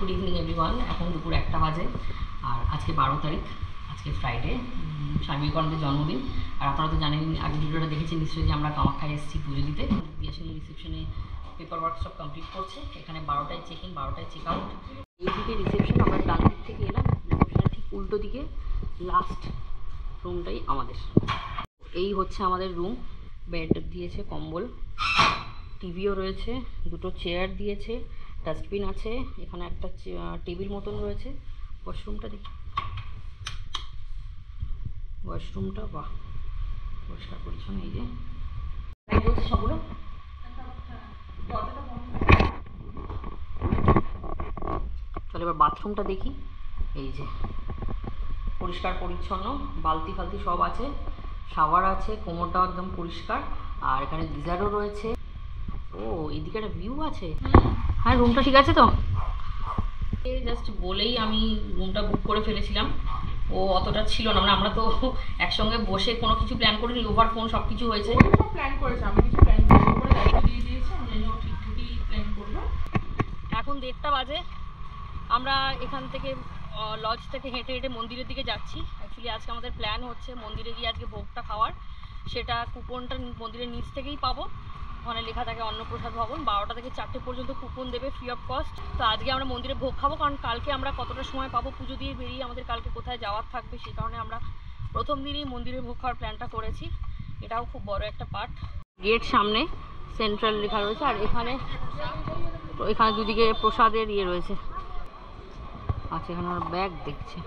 Good evening everyone. এখন দুপুর 1টা বাজে আর আজকে 12 তারিখ, আজকে ফ্রাইডে, স্বামী বিবেকানন্দের জন্মদিন। আর আপনারা তো জানেন, আগে ভিডিওটা দেখেছেন নিশ্চয়ই যে আমরা কামাখ্যায় এসেছি পুজো দিতে। বিএসএন রিসেপশনে পেপার ওয়ার্ক সব কমপ্লিট করছে। এখানে 12টায় চেক ইন, 12টায় চেক আউট। এই দিকে রিসেপশন, আমরা ডান দিক থেকে এলাম। রিসেপশনের ঠিক উল্টো দিকে লাস্ট রুমটাই আমাদের। এই হচ্ছে আমাদের রুম। বেড দিয়েছে, কম্বল, টিভিও রয়েছে, দুটো চেয়ার দিয়েছে, ডাস্টবিন আছে, এখানে একটা টেবিল মতন রয়েছে। ওয়াশরুমটা দেখি, ওয়াশরুমটা বাহ পরিষ্কার পরিচ্ছন্ন। এই যে তাই বলছে সবগুলো। চলো এবার বাথরুমটা দেখি। এই যে পরিষ্কার পরিচ্ছন্ন, বালতি ফালতি সব আছে, শাওয়ার আছে, কোমরটাও একদম পরিষ্কার। আর এখানে গিজারও রয়েছে। ও এদিকে একটা ভিউ আছে। হ্যাঁ, রুমটা ঠিক আছে তো? জাস্ট বলেই আমি রুমটা বুক করে ফেলেছিলাম, ও অতটা ছিল না। মানে আমরা তো একসঙ্গে বসে কোনো কিছু প্ল্যান করিনি, ওভার ফোন সব কিছু হয়েছে। প্ল্যান করেছে, আমি কিছু প্ল্যান করে দায়িত্ব দিয়ে দিয়েছি, আমি জানি ও ঠিকঠাকই প্ল্যান করবে। এখন 1:30 বাজে। আমরা এখান থেকে লজ থেকে হেঁটে হেঁটে মন্দিরের দিকে যাচ্ছি। অ্যাকচুয়ালি আজকে আমাদের প্ল্যান হচ্ছে মন্দিরে গিয়ে আজকে ভোগটা খাওয়ার। সেটা কুপনটা মন্দিরের নিচ থেকেই পাবো। ওখানে লেখা থাকে অন্নপ্রসাদ ভবন। 12টা থেকে 4টে পর্যন্ত কুপন দেবে ফ্রি অফ কস্ট। তো আজকে আমরা মন্দিরে ভোগ খাবো, কারণ কালকে আমরা কতটা সময় পাবো পুজো দিয়ে বেরিয়ে, আমাদের কালকে কোথায় যাওয়ার থাকবে, সেই কারণে আমরা প্রথম দিনই মন্দিরে ভোগ খাওয়ার প্ল্যানটা করেছি। এটাও খুব বড় একটা পার্ট। গেট সামনে সেন্ট্রাল লেখা রয়েছে, আর এখানে দুদিকে প্রসাদের ইয়ে রয়েছে। আচ্ছা, এখানে আমার ব্যাগ দেখছে।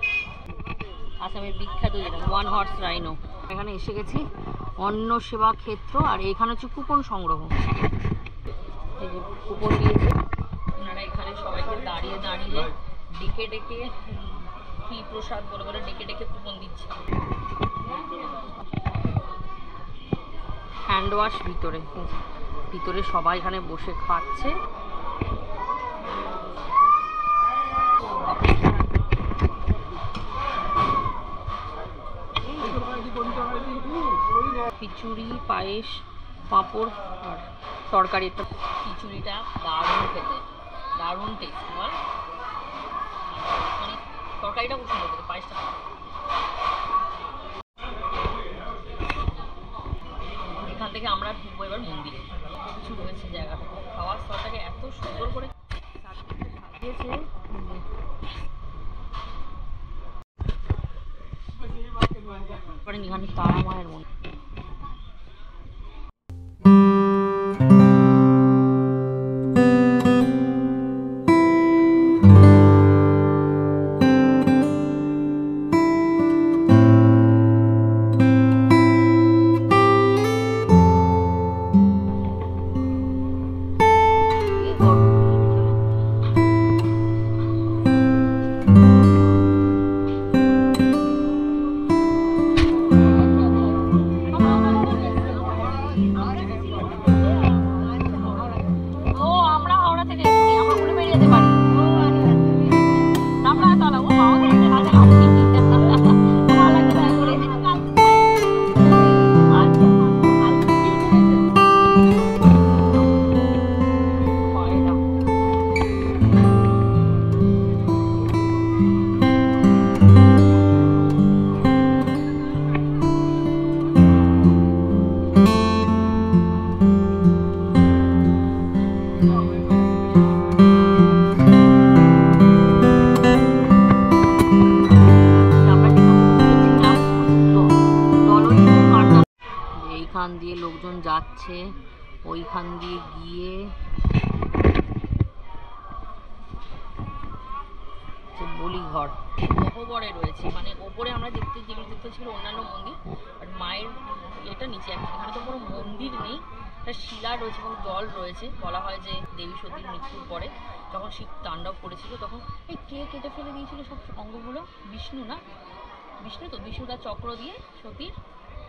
আসামের বিখ্যাত যেটা 1 হর্স রাইনো। এখানে এসে গেছি, অন্ন সেবা ক্ষেত্র। আর এখানে হচ্ছে কুপন সংগ্রহ। এই যে কুপন দিয়েছে ওনারা, এখানে সবাইকে দাঁড়িয়ে দাঁড়িয়ে ডেকে ডেকে ফ্রি প্রসাদ বলে বলে ডেকে ডেকে কুপন দিচ্ছে। হ্যান্ড ওয়াশ ভিতরে, ভিতরে সবাই এখানে বসে খাচ্ছে। খিচুড়ি, পায়েস, পাঁপড় আর তরকারি। খিচুড়িটা দারুণ খেতে, দারুণ টেস্ট। বল, মানে তরকারিটা খুব সুন্দর খেতে, পায়েসটা। এখান থেকে আমরা ঢুকবো এবার মন্দিরে। কিছু রয়েছে জায়গাটা, খাওয়ার স্তরটাকে এত সুন্দর করে সাজিয়েছে। এখানে তারা মায়ের মন্দির। এইখান দিয়ে লোকজন যাচ্ছে, ওইখান দিয়ে গিয়ে বলিঘর গহ্বরে রয়েছে। মানে ওপরে আমরা যেগুলো দেখতে ছিল অন্যান্য মন্দির, আর মায়ের এটা নিচে। এখানে তো কোনো মন্দির নেই, একটা শিলা রয়েছে এবং জল রয়েছে। বলা হয় যে দেবী সতীর মৃত্যুর পরে যখন শিব তাণ্ডব করেছিল, তখন এই কে কেটে ফেলে দিয়েছিল সব অঙ্গগুলো? বিষ্ণু না? বিষ্ণু তো, বিষ্ণু তার চক্র দিয়ে সতীর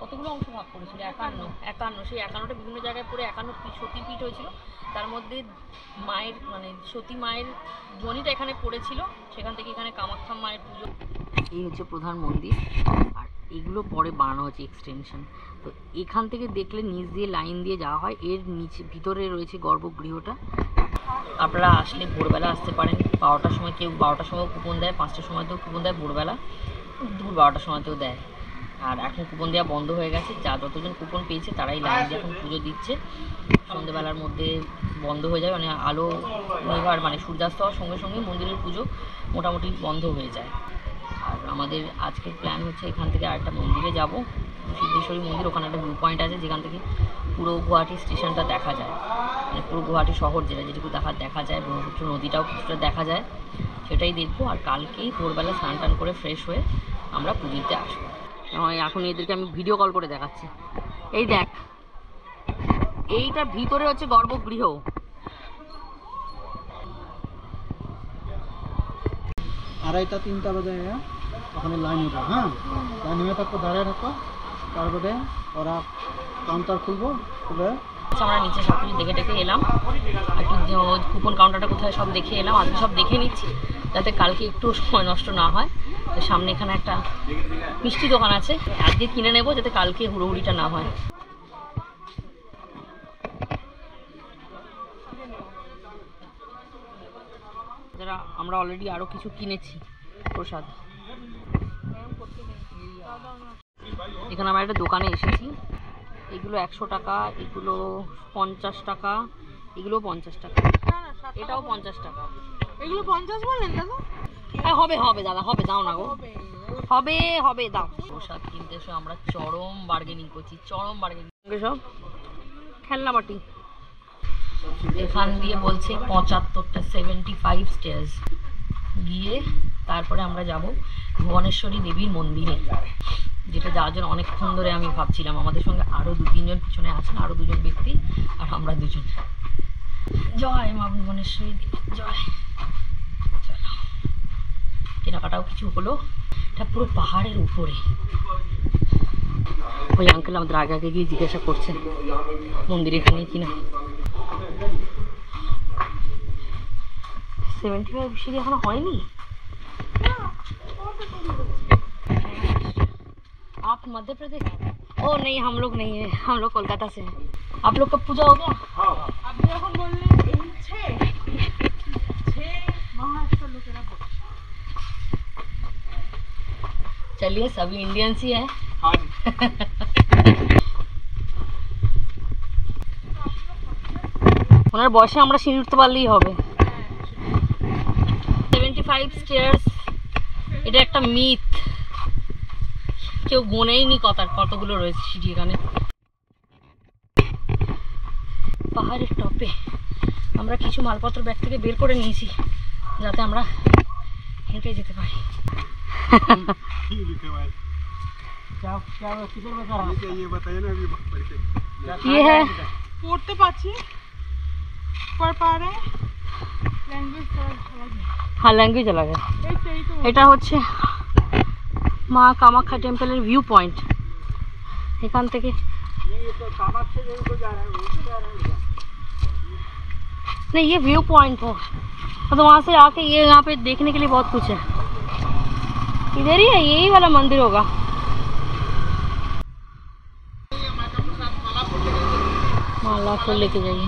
কতগুলো অংশ ভাগ করেছিল? 51। সেই 51টা বিভিন্ন জায়গায় পড়ে 51 সতীপীঠ হয়েছিল। তার মধ্যে মায়ের মানে সতী মায়ের জনিটা এখানে পড়েছিল, সেখান থেকে এখানে কামাখ্যা মায়ের পুজো। এই হচ্ছে প্রধান মন্দির, আর এগুলো পরে বানানো হচ্ছে এক্সটেনশন। তো এখান থেকে দেখলে নিচ দিয়ে লাইন দিয়ে যাওয়া হয়। এর নিচে ভিতরে রয়েছে গর্ভগৃহটা। আপনারা আসলে ভোরবেলা আসতে পারেন। 12টার সময় কেউ 12টার সময় কুপন দেয়, 5টার সময়তেও কুপন দেয়, ভোরবেলা দুপুর 12টার সময়তেও দেয়। আর এখন কুপন দেওয়া বন্ধ হয়ে গেছে। যতজন কুপন পেয়েছে তারাই লাইন দিয়ে এখন পুজো দিচ্ছে। সন্ধ্যেবেলার মধ্যে বন্ধ হয়ে যায়, মানে আলো নিভার মানে সূর্যাস্ত হওয়ার সঙ্গে সঙ্গে মন্দিরের পুজো মোটামুটি বন্ধ হয়ে যায়। আর আমাদের আজকের প্ল্যান হচ্ছে এখান থেকে আরেকটা মন্দিরে যাব, সিদ্ধেশ্বরী মন্দির। ওখানে একটা ভিউ পয়েন্ট আছে যেখান থেকে পুরো গুয়াহাটি স্টেশনটা দেখা যায়, মানে পুরো গুয়াহাটি শহর যেটুকু দেখা যায়, ব্রহ্মপুত্র নদীটাও কিছুটা দেখা যায়, সেটাই দেখবো। আর কালকেই ভোরবেলা স্নান টান করে ফ্রেশ হয়ে আমরা পুজোতে আসবো। এখন এদেরকে আমি ভিডিও কল করে দেখাচ্ছি। এই দেখ, এইটার ভিতরে হচ্ছে গর্ভগৃহ। 2:30-3টা বাজে ওখানে লাইন উঠো। হ্যাঁ, লাইন হয়ে থাকো, দাঁড়িয়ে থাকো, তারপরে ওরা কাউন্টার খুলবো, খুলে আমরা নিচে সব কিছু দেখে টেকে এলাম, একটু কুপন কাউন্টারটা কোথায় সব দেখে এলাম। আজকে সব দেখে নিচ্ছি যাতে কালকে একটু সময় নষ্ট না হয়। তো সামনে এখানে একটা মিষ্টি দোকান আছে, আজকে কিনে নেবো যাতে কালকে হুড়োহুড়িটা না হয়। যারা আমরা অলরেডি আরও কিছু কিনেছি প্রসাদ। এখানে আমরা একটা দোকানে এসেছি, এগুলো 100 টাকা, এগুলো 50 টাকা, এগুলো 50 টাকা, এটাও 50 টাকা। এগুলো 50 বলেন দাদা? হ্যাঁ হবে দাদা, হবে, দাও না গো, হবে দাও। প্রসাদ কিনতে এসে আমরা চরম বার্গেনিং করছি, চরম বার্গেনিং। সব খেলনা বাটি এখান দিয়ে বলছে 75টা, 75 স্টেয়ার্স গিয়ে তারপরে আমরা যাব ভুবনেশ্বরী দেবীর মন্দিরে, যেটা যাওয়ার জন্য অনেকক্ষণ ধরে আমি ভাবছিলাম। আমাদের সঙ্গে আরও 2-3 জন পিছনে আছেন, আরও 2 জন ব্যক্তি, আর আমরা 2 জন। জয় মা ভুবনেশ্বরী দেবী জয়। চলো, কেনাকাটাও কিছু হলো। এটা পুরো পাহাড়ের উপরে। ওই আঙ্কেল আমাদের আগে আগে গিয়ে জিজ্ঞাসা করছে মন্দির এখানে কিনা। 75 সিঁড়ি এখনো হয়নি। आप मध्य प्रदेश? ओ नहीं, हम लोग नहीं है, हम लोग कोलकाता से हैं। आप लोग का पूजा हो गया? আপনি যখন বললেন এই 6 মহারাষ্ট্র লোকেরা বলে। चलिए, सभी इंडियंस ही हैं। ওনার বয়সে আমরা সিঁড়ি উঠতে পারলেই হবে। 75 স্টেয়ার্স, এটা একটা মিথ, কেউ গোনেইনি কতগুলো রয়েছে সিঁড়ি এখানে। পাহাড়ের টপে আমরা কিছু মালপত্র ব্যাগ থেকে বের করে নিয়েছি যাতে আমরা হেঁটে যেতে পারি। ये है, পড়তে পারছি, পড় পা রে ল্যাঙ্গুয়েজ চলা যায়। हाँ लैंग्वेज अलग है। এই তো এটা হচ্ছে মা কামাখ্যা টেম্পলের ভিউ পয়েন্ট। এখান থেকে नहीं, ये व्यू पॉइंट है, तो वहाँ से आके ये यहाँ पे देखने के लिए बहुत कुछ है। इधर ही है, यही वाला मंदिर होगा। माला फूल लेके जाइए।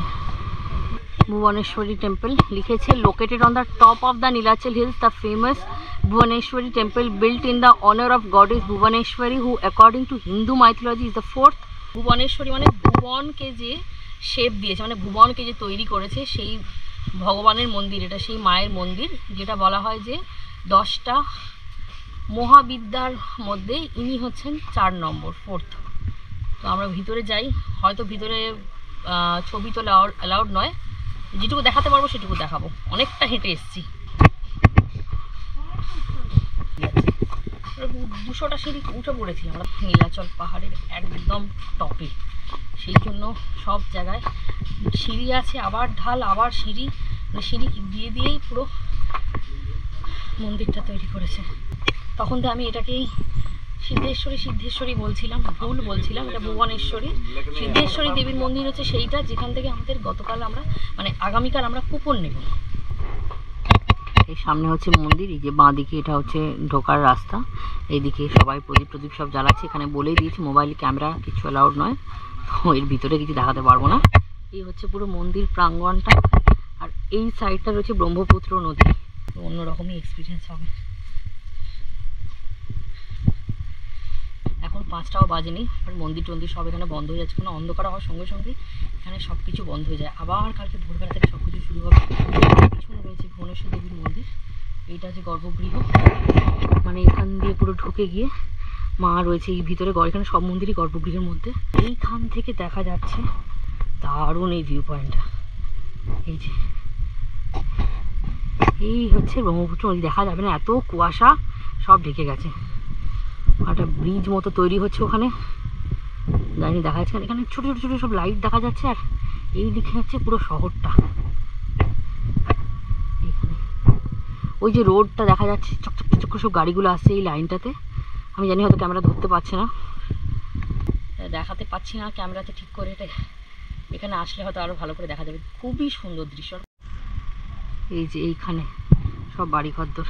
भुवनेश्वरी टेम्पल लिखे छे located on the top of the Nilachal hills, the famous Bhuvaneshwari temple built in the honor of goddess Bhuvaneshwari, who according to Hindu mythology is the fourth। Bhubaneshwari মানে ভুবনকে যে শেপ দিয়েছে, মানে ভুবনকে যে তৈরি করেছে সেই ভগবানের মন্দির, এটা সেই মায়ের মন্দির, যেটা বলা হয় যে 10টা মহাবিদ্যার মধ্যে ইনি হচ্ছেন 4 নম্বর, 4th। তো আমরা ভিতরে যাই, হয়তো ভিতরে ছবি তোলা অ্যালাউড নয়, যেটুকু দেখাতে পারবো সেটুকু দেখাবো। অনেকটা হেঁটে এসেছি, 200টা সিঁড়ি উঠে পড়েছি আমরা নীলাচল পাহাড়ের একদম টপে। সেই জন্য সব জায়গায় সিঁড়ি আছে, আবার ঢাল, আবার সিঁড়ি, মানে সিঁড়ি দিয়ে দিয়েই পুরো মন্দিরটা তৈরি করেছে। তখন তো আমি এটাকেই সিদ্ধেশ্বরী বলছিলাম, ভুল বলছিলাম, এটা ভুবনেশ্বরী। সিদ্ধেশ্বরী দেবীর মন্দির হচ্ছে সেইটা যেখান থেকে আমাদের গতকাল আমরা, মানে আগামীকাল আমরা কুপন নেব। এই সামনে হচ্ছে মন্দির, এই যে বাঁ দিকে এটা হচ্ছে ঢোকার রাস্তা, এইদিকে সবাই প্রদীপ সব জ্বালাচ্ছে। এখানে বলেই দিয়েছি মোবাইল ক্যামেরা কিছু অ্যালাউড নয়, তো এর ভিতরে কিছু দেখাতে পারবো না। এই হচ্ছে পুরো মন্দির প্রাঙ্গণটা, আর এই সাইডটা রয়েছে ব্রহ্মপুত্র নদী, অন্যরকমই এক্সপিরিয়েন্স হবে। এখন 5টাও বাজেনি, আর মন্দির টন্দির সব এখানে বন্ধ হয়ে যাচ্ছে, কোনো অন্ধকার হওয়ার সঙ্গে সঙ্গে এখানে সব কিছু বন্ধ হয়ে যায়। আবার কালকে ভোরবেলা থেকে সব কিছু শুরু হবে। পিছনে রয়েছে ভুবনেশ্বর দেবীর মন্দির, এইটা হচ্ছে গর্ভগৃহ, মানে এখান দিয়ে পুরো ঢুকে গিয়ে মা রয়েছে এই ভিতরে। এখানে সব মন্দিরই গর্ভগৃহের মধ্যে। এইখান থেকে দেখা যাচ্ছে দারুণ এই ভিউ পয়েন্টটা। এই যে এই হচ্ছে ব্রহ্মপুত্র নদী, দেখা যাবে না, এত কুয়াশা, সব ঢেকে গেছে। একটা ব্রিজ মতো তৈরি হচ্ছে ওখানে, জানি দেখা যাচ্ছে। এখানে ছোটো ছোটো ছোটো সব লাইট দেখা যাচ্ছে, আর এই দিকে হচ্ছে পুরো শহরটা। এখানে ওই যে রোডটা দেখা যাচ্ছে, চকচক চকচক সব গাড়িগুলো আসছে এই লাইনটাতে। আমি জানি হয়তো ক্যামেরা ধরতে পারছে না, দেখাতে পাচ্ছি না ক্যামেরাতে ঠিক করে। এটা এখানে আসলে হয়তো আরও ভালো করে দেখা যাবে, খুবই সুন্দর দৃশ্য। এই যে এইখানে সব বাড়ি ঘরদোর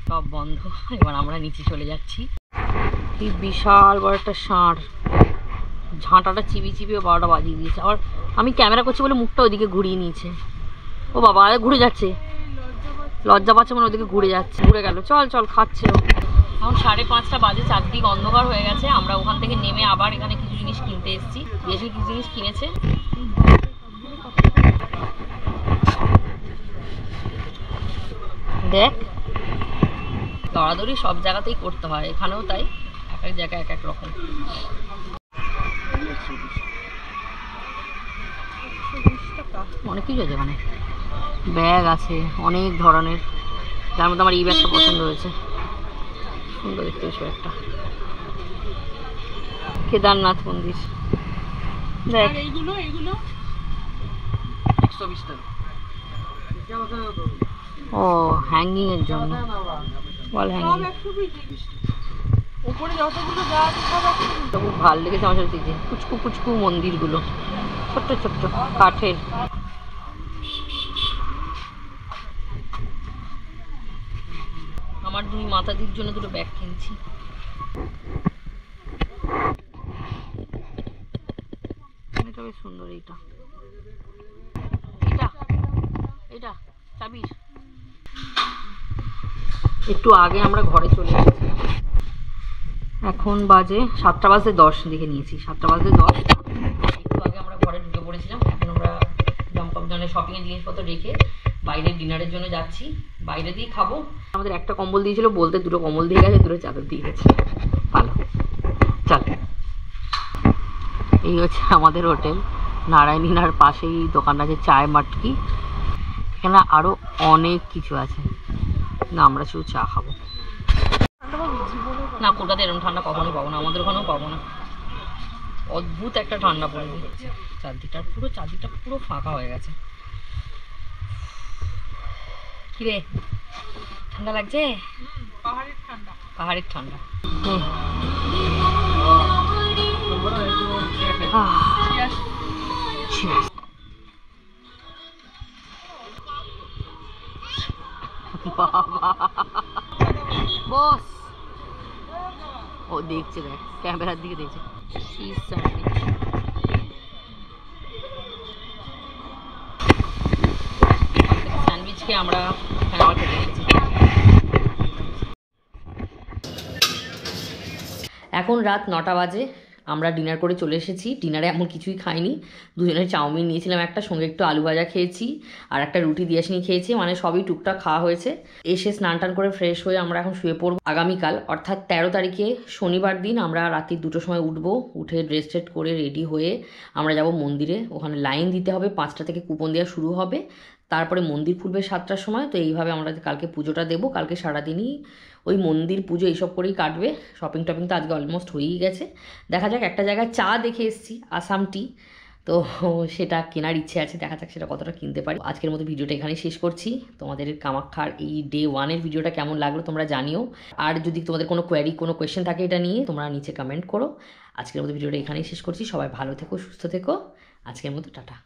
সব বন্ধ। এবার আমরা নিচে চলে যাচ্ছি। এই বিশাল বড় একটা ষাঁড়, ঝাঁটাটা চিবি চিবিয়ে 12টা বাজিয়ে দিয়েছে। আবার আমি ক্যামেরা করছি বলে মুখটা ওইদিকে ঘুরিয়ে নিয়েছে। ও বাবা, ঘুরে যাচ্ছে, লজ্জা পাচ্ছে মানে ওদিকে ঘুরে যাচ্ছে, ঘুরে গেল। চল চল, খাচ্ছে ও। এখন 5:30টা বাজে, চারদিক অন্ধকার হয়ে গেছে। আমরা ওখান থেকে নেমে আবার এখানে কিছু জিনিস কিনতে এসেছি, বেশি কিছু জিনিস কিনেছে। দেখ, দৌড়াদৌড়ি সব জায়গাতেই করতে হয়, এখানেও তাই, এক এক জায়গায় এক এক রকম। অনেক কিছু আছে এখানে, ব্যাগ আছে অনেক ধরনের, যার মধ্যে আমার এই ব্যাগটা পছন্দ হয়েছে, সুন্দর দেখতে বেশ ব্যাগটা। কেদারনাথ মন্দির দেখ, এইগুলো 120 টাকা। ও হ্যাঙ্গিং এর জন্য, ওয়াল হ্যাঙ্গিং। উপরে যতগুলো যা আছে সব খুব ভালো লেগেছে আমার সাথে, দিকে কুচকু কুচকু মন্দিরগুলো, ছোট্ট ছোট্ট কাঠের। আমার 2 মাতাদির জন্য 2টো ব্যাগ কিনছি। এটা বেশ সুন্দর, এইটা এটা এটা চাবির। একটু আগে আমরা ঘরে চলে এসেছি, এখন বাজে 7:10 দেখে নিয়েছি, 7:10। একটু আগে আমরা ঘরে ঢুকে পড়েছিলাম। এখন আমরা জমজমের শপিংয়ের জিনিসপত্র রেখে বাইরে ডিনারের জন্য যাচ্ছি, বাইরে দিয়েই খাবো। আমাদের একটা কম্বল দিয়েছিল, বলতে 2টো কম্বল দিয়ে গেছে, 2টো চাদর দিয়ে গেছে। ভালো, চল। এই হচ্ছে আমাদের হোটেল নারায়ণীনার পাশেই দোকানটা আছে চায় মাটকি। এখানে আরও অনেক কিছু আছে, না আমরা শুধু চা খাবো। না, কলকাতায় এরকম ঠান্ডা কখনোই পাবো না, আমাদের ওখানেও পাবো না। অদ্ভুত একটা ঠান্ডা পড়বে, চারদিকটা পুরো ফাঁকা হয়ে গেছে। কিরে, ঠান্ডা লাগছে? পাহাড়ের ঠান্ডা। বস ও দেখছে, দেখ ক্যামেরার দিকে দেখছে। স্যান্ডউইচ খেয়ে আমরা এখানে আবার খেতে এসেছি। এখন রাত 9টা বাজে, আমরা ডিনার করে চলে এসেছি। ডিনারে এমন কিছুই খাইনি, দুজনের চাউমিন নিয়েছিলাম একটা, সঙ্গে একটু আলু ভাজা খেয়েছি, আর একটা রুটি দিয়াশিনি খেয়েছি, মানে সবই টুকটাক খাওয়া হয়েছে। এসে স্নান টান করে ফ্রেশ হয়ে আমরা এখন শুয়ে পড়ব। আগামীকাল অর্থাৎ 13 তারিখে শনিবার দিন আমরা রাত্রি 2টোর সময় উঠবো, উঠে ড্রেস ট্রেস করে রেডি হয়ে আমরা যাব মন্দিরে। ওখানে লাইন দিতে হবে, 5টা থেকে কুপন দেওয়া শুরু হবে, তারপরে মন্দির খুলবে 7টার সময়। তো এইভাবে আমরা কালকে পুজোটা দেবো। কালকে সারাদিনই ওই মন্দির পুজো এইসব করেই কাটবে। শপিং টপিং তো আজকে অলমোস্ট হয়েই গেছে। দেখা যাক, একটা জায়গায় চা দেখে এসেছি, আসাম টি, তো সেটা কেনার ইচ্ছে আছে, দেখা যাক সেটা কতটা কিনতে পারি। আজকের মতো ভিডিওটা এখানেই শেষ করছি। তোমাদের কামাখ্যার এই ডে 1-এর ভিডিওটা কেমন লাগলো তোমরা জানিও, আর যদি তোমাদের কোনো কোয়েরি কোনো কোয়েশ্চেন থাকে এটা নিয়ে তোমরা নিচে কমেন্ট করো। আজকের মতো ভিডিওটা এখানেই শেষ করছি। সবাই ভালো থেকো, সুস্থ থেকো। আজকের মতো টাটা।